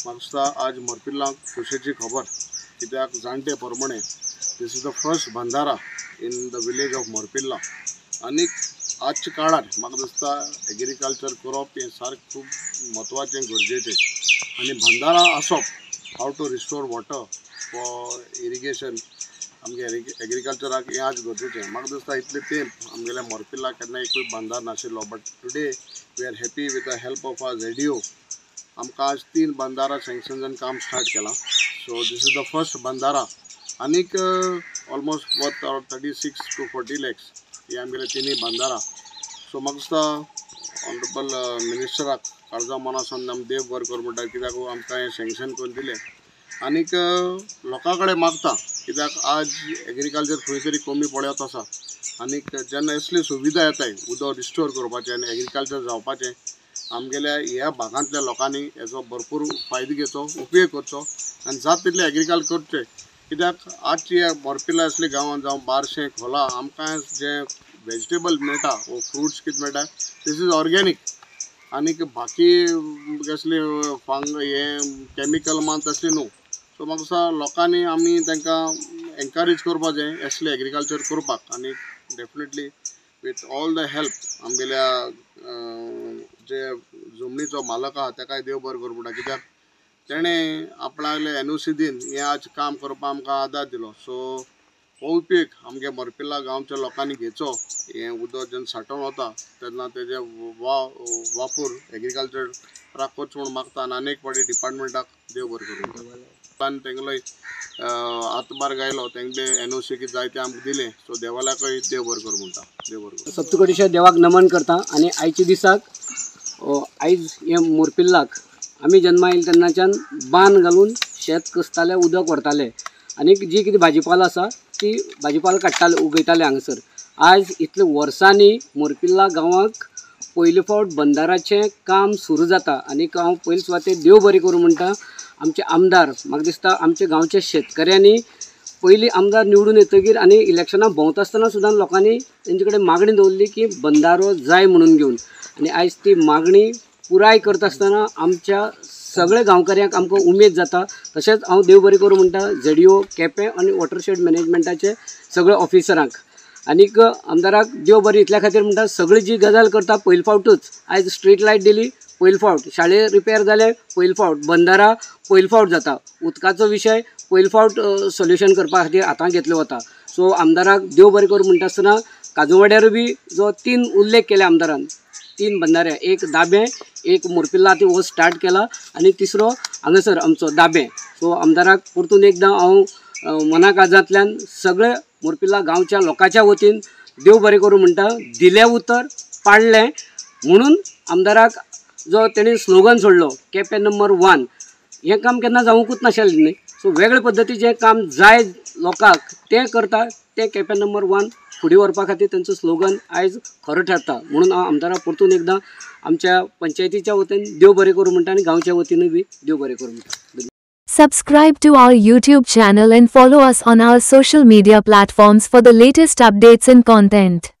म्हाका आज मोरपिल्लांक खोशेची खबर कित्याक जाणटे प्रमाणे दिस इज द फर्स्ट बंधारा इन द विलेज ऑफ मोरपिल्ला आनीक आजच्या काळार म्हाका दिसता एग्रीकल्चर करप हें सारकें खूब म्हत्वाचें गरजेचें आनी बंधारा आसप how to restore water for irrigation आमगे एग्रीकल्चराक हें आज गरजेचें म्हाका दिसता इतले तेंप आमगेल्या मोरपिल्ला केन्ना एकूय बंधार नाशिल्लो but today we are happy with the help of our ZDO आमकां आज 3 बंधारा सँक्शनन काम स्टार्ट केलां so this is the first बंधारा आनीक ऑलमोस्ट वर्थ 36 to 40 lakhs हे आमगेले 3 बंधारा सो म्हाका दिसता ऑनरेबल मिनिस्टराक काळजा मनासून आमी देव बरें करूं म्हणटा कित्याक आमकां हें सँक्शन करून दिलें आनीक लोकां कडेन मागता कित्याक आज एग्रीकल्चर खंय तरी कमी पडत आसा आनीक जेन्ना असली सुविधा येताय उदक रिस्टोर करपाचें आनी एग्रीकल्चर जावपाचें आमगेल्या ह्या भागांतल्या लोकांनी हेचो भरपूर फायदो घेवचो उपयोग करचो आनी जाता तितलें एग्रीकल्चर करचें कित्याक आजची मोरपिल्ला असली गांवांत जावं बारशें खोला आमकां जें वेजिटेबल मेळटा वो फ्रुट्स कितें मेळटा दिस इज ऑर्गेनीक आनीक बाकी कसली हें कॅमिकल मान तसली न्हू सो म्हाका दिसता लोकांनी आमी तांकां एनकरेज करपाचें असलें एग्रीकल्चर करपाक आनी definitely with all the help आमगेल्या जे जमनीचो मालक आहा ताकाय देव बरें करूं म्हणटा कित्याक तेणें आपणाले NOC दिन हें आज काम करपाक आमकां आदार दिलो सो हो उपयोग आमगे मोरपिल्ला गांवच्या लोकांनी घेवचो हें उदक जेन्ना सांठोवन वता तेन्ना तेजे वापर एग्रीकल्चराक करचो म्हूण मागता आनी आनीक फावटी डिपार्टमेंटाक देव बरें करूं आनी तेंगलोय आतबार गायलो तेंगे NOC कितें जाय तें आमकां दिलें सो देवाल्याकय देव बरें करूं म्हणटा देव बरें करूं सप्तकोटीच्या देवाक नमन करता आनी आयच्या दिसाक आयज हे मोरपिल्लाक आमी जन्मा येयले तेन्नाच्यान बांद घालून शेत कसताले उदक व्हरताले आनी जी कितें भाजीपालो आसा ती भाजीपालो काडटाले उगयताले हांगासर आज इतले वर्सांनी मोरपिल्ला गांवाक पयले फावट बंधाराचें काम सुरू जाता आनी हांव पयले सुवातेर देव बरें करूं म्हणटा आमचे आमदार म्हाका दिसता आमच्या गांवच्या शेतकऱ्यांनी पयलीं आमदार निवडून येतकीर आनी इलेक्शनां भोंवता आसतना सुद्दां लोकांनी तेंचे कडेन मागणी दवरली की बंधारो जाय म्हणून घेवन आनी आयज ती मागणी पुराय करता आसतना आमच्या सगळ्या गांवकार्यांक आमकां उमेद जाता तशेंच हांव देव बरें करूं म्हणटा ZDO केपें आनी वॉटरशेड मॅनेजमेंटाचे सगळे ऑफिसरांक आनीक आमदाराक देव बरें इतल्या खातीर म्हणटा सगळी जी गजाल करता पयले फावटूच आयज स्ट्रीट लायट दिली पयले फावट शाळे रिपेर जाले पयले फावट बंधारा पयले फावट जाता उदकाचो विशय पयले फावट सोल्युशन करपा खातीर हातांत घेतलो वता सो आमदाराक देव बरें करूं म्हणटा आसतना काजूवाड्यार बी जो 3 उल्लेख केले आमदारान 3 बंधारे एक दाबें एक मोरपिल्ला ती हो स्टार्ट केला आनी तिसरो हांगासर आमचो दाबें सो आमदाराक परतून एकदां हांव मना काळजांतल्यान सगळे मोरपिल्ला गांवच्या लोकांच्या वतीन देव बरें करूं म्हणटा दिलें उतर पाळलें म्हणून आमदाराक जो तेणी स्लोगन सोडलो केपें नंबर 1 हें काम केन्ना जावंकूच नाशिल्लें न्ही सो वेगळे पद्दतीचें काम जाय लोकांक तें करता तें केपें नंबर 1 फुडें व्हरपा खातीर तेंचो स्लोगन आयज खरो ठरता म्हणून हांव आमदाराक परतून एकदां आमच्या पंचायतीच्या वतीन देव बरें करूं म्हणटा आनी गांवच्या वतीनूय बी देव बरें करूं म्हणटा. Subscribe to our YouTube channel and follow us on our social media platforms for the latest updates and content.